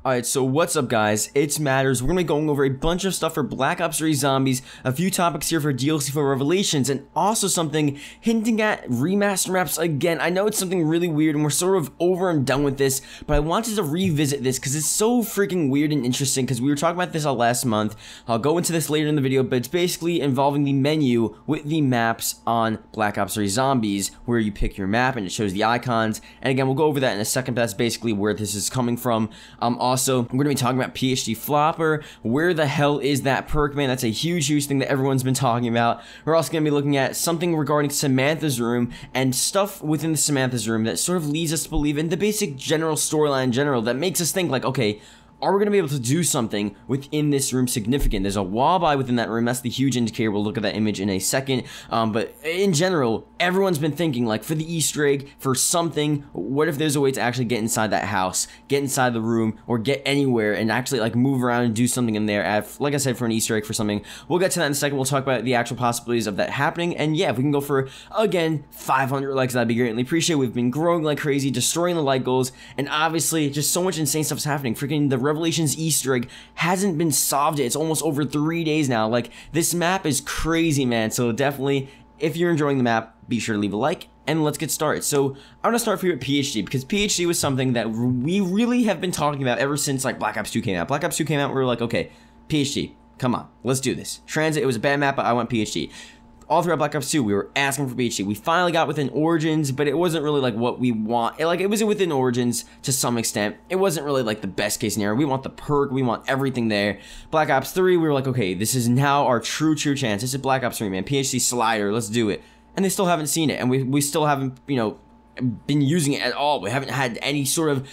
Alright, so what's up guys, it's Matterz. We're going to be going over a bunch of stuff for Black Ops 3 Zombies, a few topics here for DLC for Revelations, and also something hinting at remaster maps again. I know it's something really weird and we're sort of over and done with this, but I wanted to revisit this because it's so freaking weird and interesting because we were talking about this last month. I'll go into this later in the video, but it's basically involving the menu with the maps on Black Ops 3 Zombies, where you pick your map and it shows the icons, and again, we'll go over that in a second, but that's basically where this is coming from. Also, we're going to be talking about PhD Flopper. Where the hell is that perk, man? That's a huge thing that everyone's been talking about. We're also going to be looking at something regarding Samantha's room and stuff within the Samantha's room that sort of leads us to believe in the basic general storyline in general that makes us think like, okay, are we going to be able to do something within this room significant? There's a walleye within that room. That's the huge indicator. We'll look at that image in a second. But in general, everyone's been thinking, like, for the Easter egg, for something, what if there's a way to actually get inside that house, get inside the room, or get anywhere and actually, like, move around and do something in there, like I said, for an Easter egg for something. We'll get to that in a second. We'll talk about the actual possibilities of that happening. And yeah, if we can go for, again, 500 likes, that'd be greatly appreciated. We've been growing like crazy, destroying the like goals, and obviously, just so much insane stuff's happening. Freaking the Revelations Easter egg hasn't been solved yet. It's almost over 3 days now. Like, this map is crazy, man. So definitely, if you're enjoying the map, be sure to leave a like, and let's get started. So I'm gonna start for you at PhD, because PhD was something that we really have been talking about ever since, like, Black Ops 2 came out. Black Ops 2 came out, we were like, okay, PhD, come on, let's do this. Transit, it was a bad map, but I want PhD. All throughout Black Ops 2, we were asking for PhD. We finally got within Origins, but it wasn't really like what we want. It was within Origins to some extent. It wasn't really like the best case scenario. We want the perk. We want everything there. Black Ops 3, we were like, okay, this is now our true chance. This is Black Ops 3, man. PhD slider, let's do it. And they still haven't seen it, and we still haven't, you know, been using it at all. We haven't had any sort of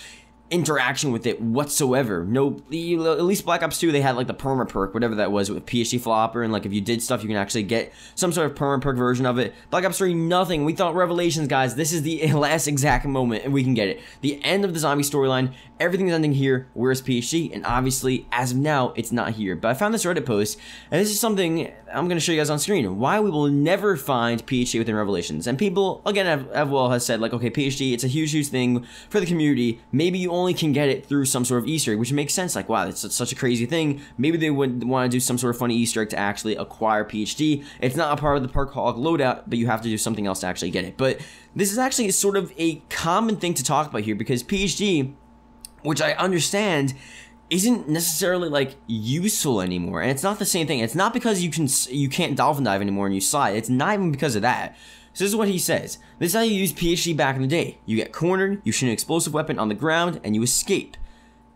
interaction with it whatsoever. No, at least Black Ops 2, they had like the perma perk, whatever that was, with PhD Flopper, and like if you did stuff, you can actually get some sort of perma perk version of it. Black Ops 3, nothing. We thought Revelations, guys, this is the last exact moment, and we can get it. The end of the zombie storyline, everything's ending here. Where's PhD? And obviously, as of now, it's not here. But I found this Reddit post, and this is something I'm going to show you guys on screen. Why we will never find PhD within Revelations. And people, again, has said, like, okay, PhD, it's a huge thing for the community. Maybe you only can get it through some sort of Easter egg, which makes sense. Like, wow, it's such a crazy thing. Maybe they would want to do some sort of funny Easter egg to actually acquire PhD. It's not a part of the Perk Hog loadout, but you have to do something else to actually get it. But this is actually sort of a common thing to talk about here, because PhD, which I understand, isn't necessarily like useful anymore, and it's not the same thing. It's not because you can't dolphin dive anymore and you slide. It's not even because of that. So this is what he says. This is how you use PhD back in the day. You get cornered, you shoot an explosive weapon on the ground, and you escape.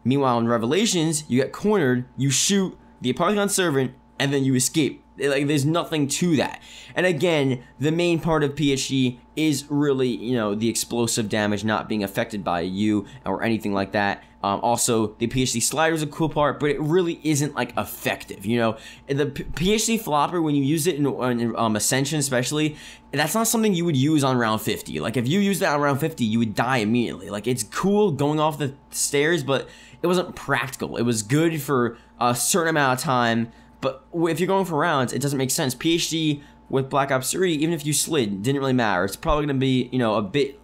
Meanwhile, in Revelations, you get cornered, you shoot the Apartheid servant, and then you escape. Like, there's nothing to that. And again, the main part of PhD is really, you know, the explosive damage not being affected by you or anything like that. Also, the PhD slider is a cool part, but it really isn't, like, effective, you know? The PhD flopper, when you use it in Ascension especially, that's not something you would use on round 50. Like, if you used that on round 50, you would die immediately. Like, it's cool going off the stairs, but it wasn't practical. It was good for a certain amount of time, but if you're going for rounds, it doesn't make sense. PhD with Black Ops 3, even if you slid, didn't really matter. It's probably going to be, you know, a bit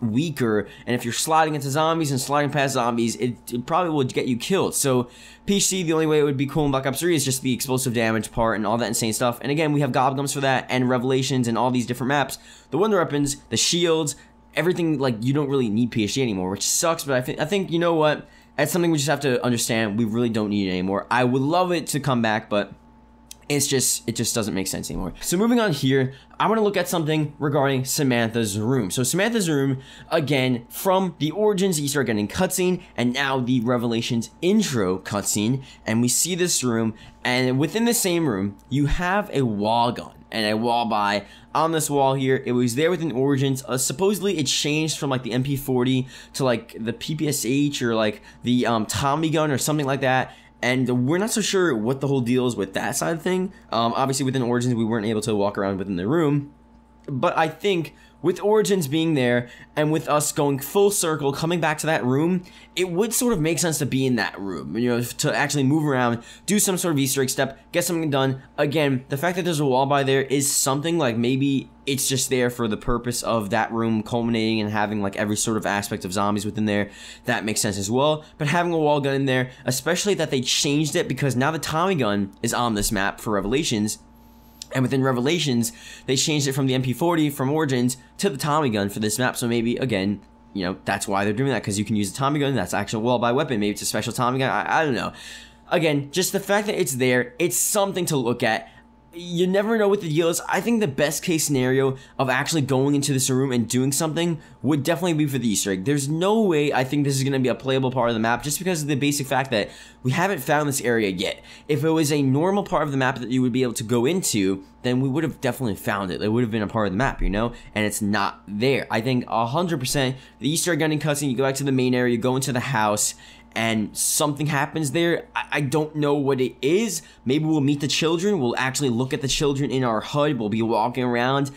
weaker, and if you're sliding into zombies and sliding past zombies, it probably would get you killed. So PhD, the only way it would be cool in Black Ops 3 is just the explosive damage part and all that insane stuff. And again, we have Gobgums for that, and Revelations, and all these different maps. The wonder weapons, the shields, everything, like, you don't really need PhD anymore, which sucks, but I think, you know what? That's something we just have to understand. We really don't need it anymore. I would love it to come back, but it just doesn't make sense anymore. So moving on here, I want to look at something regarding Samantha's room. So Samantha's room, again, from the Origins Easter egg ending cutscene, and now the Revelations intro cutscene, and we see this room, and within the same room, you have a wall gun and a wall by on this wall here. It was there within Origins. Supposedly it changed from like the MP40 to like the PPSH or like the Tommy gun or something like that. And we're not so sure what the whole deal is with that side of thing. Obviously within Origins we weren't able to walk around within the room, but I think with Origins being there, and with us going full circle, coming back to that room, it would sort of make sense to be in that room, you know, to actually move around, do some sort of Easter egg step, get something done. Again, the fact that there's a wall by there is something like maybe it's just there for the purpose of that room culminating and having like every sort of aspect of zombies within there. That makes sense as well. But having a wall gun in there, especially that they changed it because now the Tommy gun is on this map for Revelations. And within Revelations, they changed it from the MP40 from Origins to the Tommy gun for this map. So maybe, again, you know, that's why they're doing that, because you can use the Tommy gun. That's actual wall-by weapon. Maybe it's a special Tommy gun. I don't know. Again, just the fact that it's there, it's something to look at. You never know what the deal is. I think the best case scenario of actually going into this room and doing something would definitely be for the Easter egg. There's no way I think this is going to be a playable part of the map just because of the basic fact that we haven't found this area yet. If it was a normal part of the map that you would be able to go into, then we would have definitely found it. It would have been a part of the map, you know? And it's not there. I think 100% the Easter egg gunning cutscene, you go back to the main area, you go into the house, and something happens there. I don't know what it is. Maybe we'll meet the children. We'll actually look at the children in our HUD. We'll be walking around.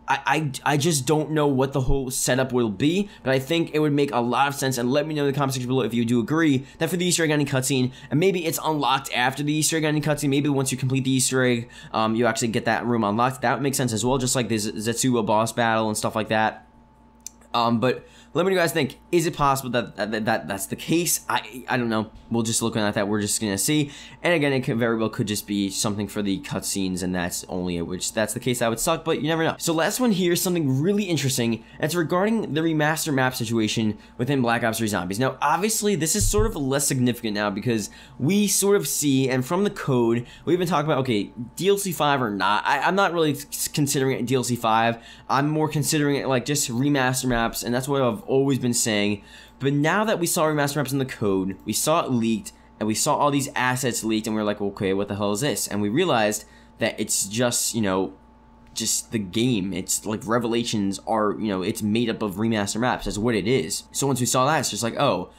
I just don't know what the whole setup will be, but I think it would make a lot of sense, and let me know in the comment section below if you do agree that for the Easter egg ending cutscene, and maybe it's unlocked after the Easter egg ending cutscene, maybe once you complete the Easter egg, you actually get that room unlocked. That would make sense as well, just like this Zetsuo boss battle and stuff like that. But let me know what you guys think. Is it possible that's the case? I don't know. We'll just look at that. We're just gonna see. And again, it very well could just be something for the cutscenes, and that's only it. Which that's the case. That would suck, but you never know. So last one here is something really interesting. It's regarding the remaster map situation within Black Ops 3 Zombies. Now, obviously, this is sort of less significant now because we sort of see, and from the code, we've been talking about, okay, DLC 5 or not. I'm not really considering it DLC 5. I'm more considering it like just remaster maps, and that's what I've always been saying. But now that we saw remaster maps in the code, we saw it leaked, and we saw all these assets leaked, and we were like, okay, what the hell is this? And we realized that it's just, you know, just the game. It's like Revelations are, you know, it's made up of remaster maps. That's what it is. So once we saw that, it's just like, oh,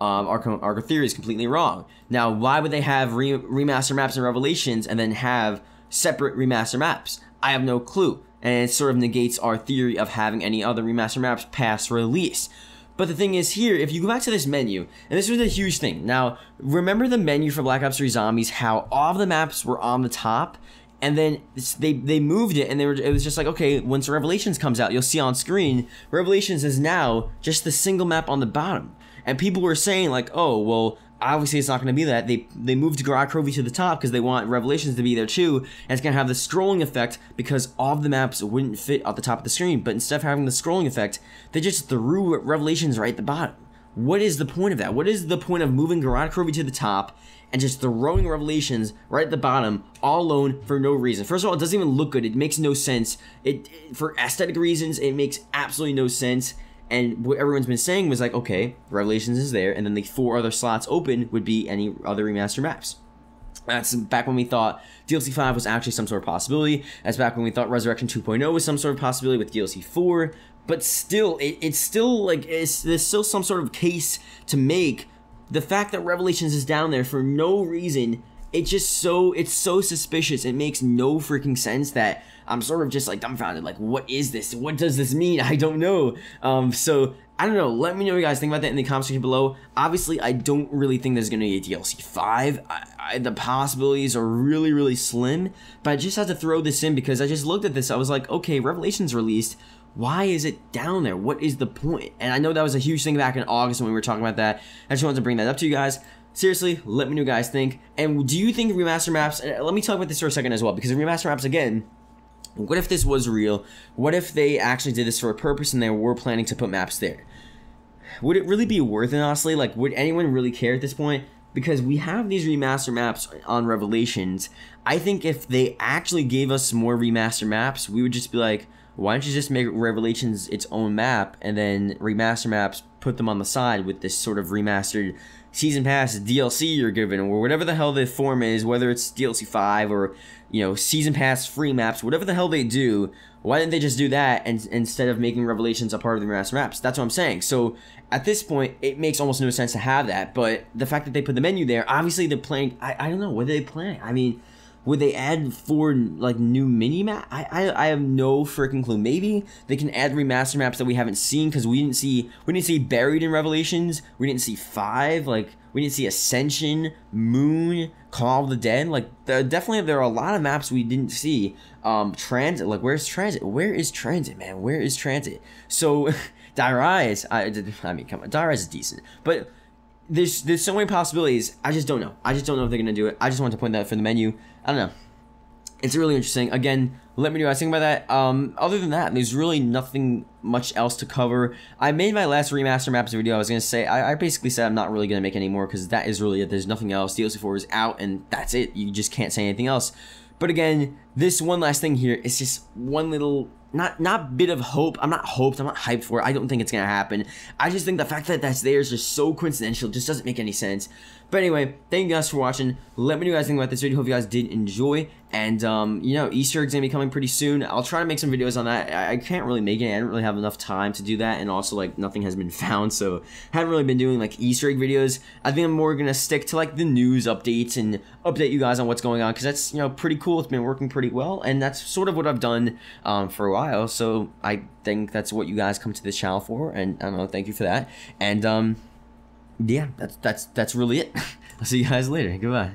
our theory is completely wrong. Now, why would they have remaster maps in Revelations and then have separate remaster maps? I have no clue. And it sort of negates our theory of having any other remaster maps past release. But the thing is here, if you go back to this menu, and this was a huge thing. Now, remember the menu for Black Ops 3 Zombies, how all of the maps were on the top, and then they moved it, and it was just like, okay, once Revelations comes out, you'll see on screen, Revelations is now just the single map on the bottom. And people were saying like, oh, well, obviously it's not going to be that. They moved Grotkrovy to the top because they want Revelations to be there too, and it's going to have the scrolling effect because all of the maps wouldn't fit at the top of the screen. But instead of having the scrolling effect, they just threw Revelations right at the bottom. What is the point of that? What is the point of moving Grotkrovy to the top and just throwing Revelations right at the bottom all alone for no reason? First of all, it doesn't even look good. It makes no sense. For aesthetic reasons, it makes absolutely no sense. And what everyone's been saying was like, okay, Revelations is there, and then the 4 other slots open would be any other remaster maps. That's back when we thought DLC 5 was actually some sort of possibility. That's back when we thought Resurrection 2.0 was some sort of possibility with DLC 4. But still, it's still like, there's still some sort of case to make. The fact that Revelations is down there for no reason, it's so suspicious. It makes no freaking sense that I'm sort of just like dumbfounded. Like, what is this? What does this mean? I don't know. So I don't know. Let me know what you guys think about that in the comment section below. Obviously, I don't really think there's going to be a DLC 5. The possibilities are really, really slim. But I just had to throw this in because I just looked at this. I was like, okay, Revelations released. Why is it down there? What is the point? And I know that was a huge thing back in August when we were talking about that. I just wanted to bring that up to you guys. Seriously, let me know what you guys think. And do you think remaster maps... Let me talk about this for a second as well, because remaster maps, again... What if this was real? What if they actually did this for a purpose and they were planning to put maps there? Would it really be worth it, honestly? Like, would anyone really care at this point? Because we have these remaster maps on Revelations. I think if they actually gave us more remaster maps, we would just be like, why don't you just make Revelations its own map, and then remaster maps, put them on the side with this sort of remastered Season Pass DLC you're given, or whatever the hell the form is, whether it's DLC 5 or, you know, Season Pass free maps, whatever the hell they do. Why didn't they just do that and instead of making Revelations a part of the remaster maps? That's what I'm saying. So at this point, it makes almost no sense to have that. But the fact that they put the menu there, obviously they're planning. I don't know, what are they planning? I mean, Would they add 4 like new mini map? I have no freaking clue. Maybe they can add remaster maps that we haven't seen, because we didn't see Buried in Revelations, we didn't see 5, like we didn't see Ascension, Moon, Call of the Dead. Like definitely there are a lot of maps we didn't see. Transit, like where's Transit? Where is Transit, man? Where is Transit? So Die-Rise, I mean, come on, Die-Rise is decent, but there's so many possibilities. I just don't know. I just don't know if they're gonna do it. I just want to point that out for the menu. I don't know. It's really interesting. Again, let me know what I think about that. Other than that, there's really nothing much else to cover. I made my last remaster maps video. I was gonna say I basically said I'm not really gonna make any more, because that is really it. There's nothing else. DLC 4 is out, and that's it. You just can't say anything else. But again, this one last thing here is just one little not bit of hope. I'm not hyped for it. I don't think it's gonna happen. I just think the fact that that's there is just so coincidental. It just doesn't make any sense. But anyway, thank you guys for watching. Let me know what you guys think about this video. Hope you guys did enjoy. And you know, Easter eggs gonna be coming pretty soon. I'll try to make some videos on that. I can't really make it. I didn't really have enough time to do that, and also like nothing has been found, so haven't really been doing like Easter egg videos. I think I'm more gonna stick to like the news updates and update you guys on what's going on, because that's, you know, pretty cool. It's been working pretty well, and that's sort of what I've done for a while. So I think that's what you guys come to this channel for, and I don't know, thank you for that. And yeah, that's really it. I'll see you guys later. Goodbye.